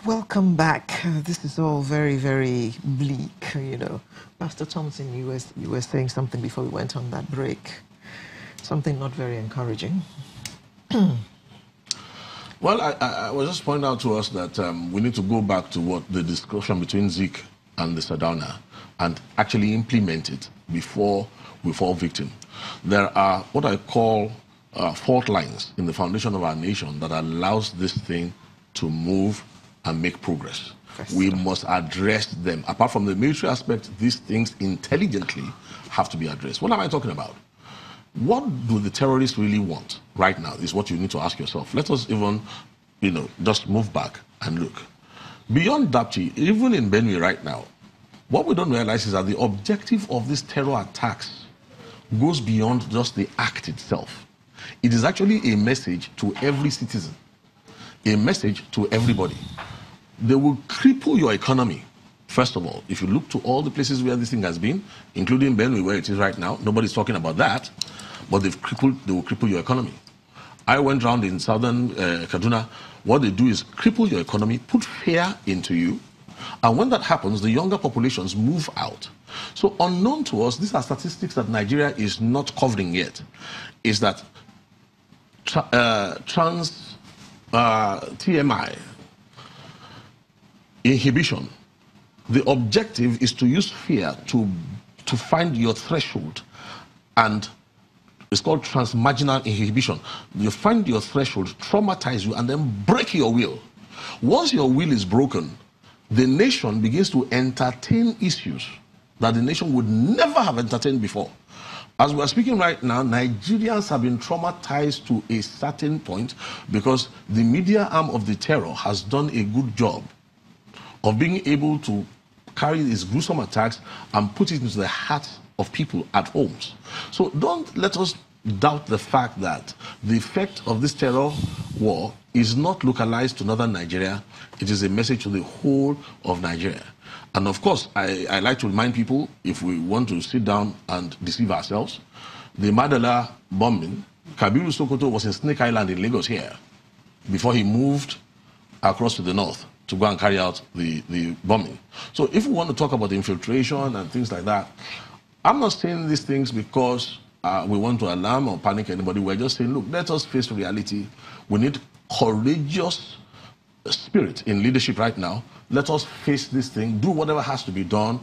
Welcome back. This is all very, very bleak, you know. Pastor Thompson, you were saying something before we went on that break. Something not very encouraging. Well, I was just pointing out to us that we need to go back to what the discussion between Zeke and the Sadowna and actually implement it before we fall victim. There are what I call fault lines in the foundation of our nation that allows this thing to move and make progress. Yes. We must address them. Apart from the military aspect, these things intelligently have to be addressed. What am I talking about? What do the terrorists really want right now is what you need to ask yourself. Let us even, just move back and look. Beyond Dapchi, even in Benue right now, what we don't realize is that the objective of these terror attacks goes beyond just the act itself. It is actually a message to every citizen, a message to everybody. They will cripple your economy. First of all, if you look to all the places where this thing has been, including Benue, where it is right now, nobody's talking about that, but they will cripple your economy. I went around in southern Kaduna. What they do is cripple your economy, put fear into you, and when that happens, the younger populations move out. So unknown to us, these are statistics that Nigeria is not covering yet, is that TMI, inhibition, the objective is to use fear to find your threshold, and it's called transmarginal inhibition. You find your threshold, traumatize you, and then break your will. Once your will is broken, the nation begins to entertain issues that the nation would never have entertained before. As we're speaking right now, Nigerians have been traumatized to a certain point because the media arm of the terror has done a good job of being able to carry these gruesome attacks and put it into the hearts of people at homes. So don't let us doubt the fact that the effect of this terror war is not localized to northern Nigeria. It is a message to the whole of Nigeria. And of course, I like to remind people, if we want to sit down and deceive ourselves, the Madala bombing, Kabiru Sokoto was in Snake Island in Lagos here before he moved across to the north to go and carry out the bombing. So if we want to talk about infiltration and things like that, I'm not saying these things because we want to alarm or panic anybody. We're just saying, look, let us face reality. We need courageous spirit in leadership right now. Let us face this thing, do whatever has to be done,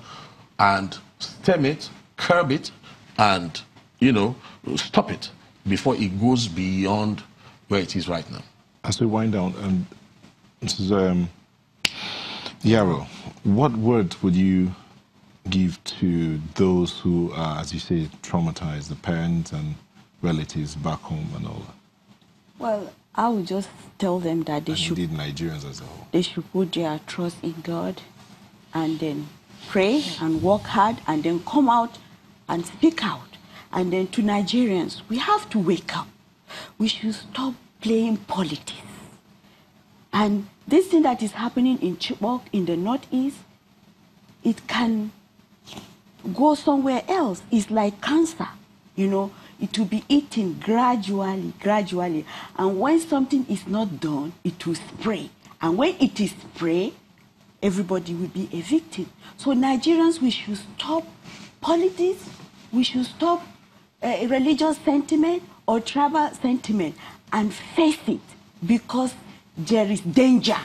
and stem it, curb it, and, stop it before it goes beyond where it is right now. As we wind down, Mrs. Yarrow, what word would you give to those who are, as you say, traumatized, the parents and relatives back home and all that? Well, I would just tell them that they should... Indeed, Nigerians as a whole. They should put their trust in God and then pray and work hard and then come out and speak out. And then to Nigerians, we have to wake up. We should stop playing politics. And this thing that is happening in Chibok, in the Northeast, it can go somewhere else. It's like cancer, It will be eaten gradually. And when something is not done, it will spray. And when it is spray, everybody will be a victim. So Nigerians, we should stop politics. We should stop religious sentiment or tribal sentiment and face it, because there is danger.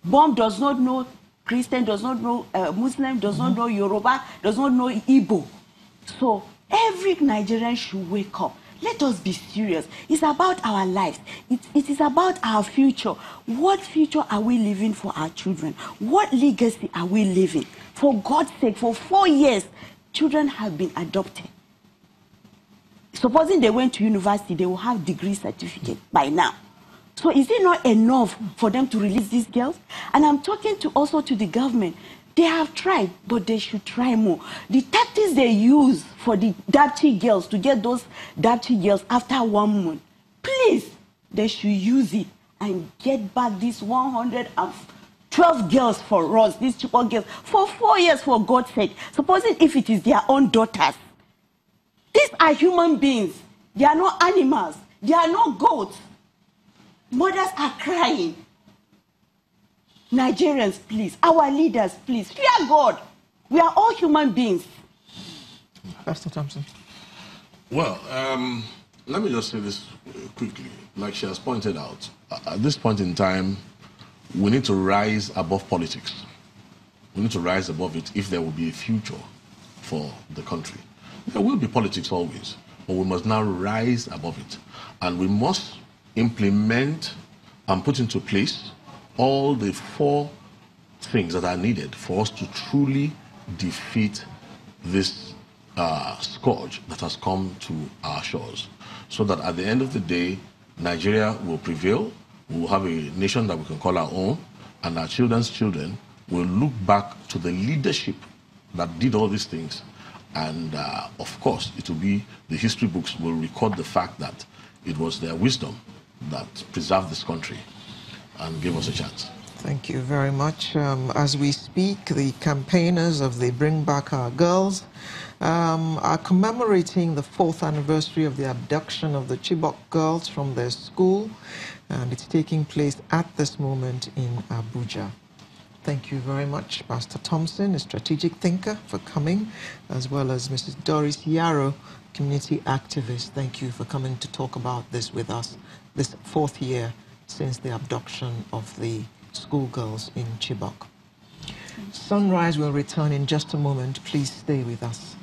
Bomb does not know Christian, does not know Muslim, does not know Yoruba, does not know Igbo. So every Nigerian should wake up. Let us be serious. It's about our lives. It is about our future. What future are we living for our children? What legacy are we living? For God's sake, for 4 years, children have been adopted. Supposing they went to university, they will have degree certificate by now. So is it not enough for them to release these girls? And I'm talking also to the government. They have tried, but they should try more. The tactics they use for the Dapchi girls, to get those Dapchi girls after 1 month, please, they should use it and get back these 112 girls for us, these Chibok girls, for 4 years, for God's sake. Supposing if it is their own daughters. These are human beings. They are not animals. They are not goats. Mothers are crying. Nigerians, please, our leaders, please, fear God. We are all human beings. Pastor Thompson. Well, let me just say this quickly. Like she has pointed out, at this point in time, we need to rise above politics. We need to rise above it if there will be a future for the country. There will be politics always, but we must now rise above it. And we must implement and put into place all the 4 things that are needed for us to truly defeat this scourge that has come to our shores. So that at the end of the day, Nigeria will prevail, we will have a nation that we can call our own, and our children's children will look back to the leadership that did all these things. And of course, it will be, the history books will record the fact that it was their wisdom that preserved this country and gave us a chance. Thank you very much. As we speak, the campaigners of the Bring Back Our Girls are commemorating the 4th anniversary of the abduction of the Chibok girls from their school, and it's taking place at this moment in Abuja. Thank you very much, Pastor Thompson, a strategic thinker, for coming, as well as Mrs. Doris Yarrow, community activist. Thank you for coming to talk about this with us, this 4th year since the abduction of the schoolgirls in Chibok. Sunrise will return in just a moment. Please stay with us.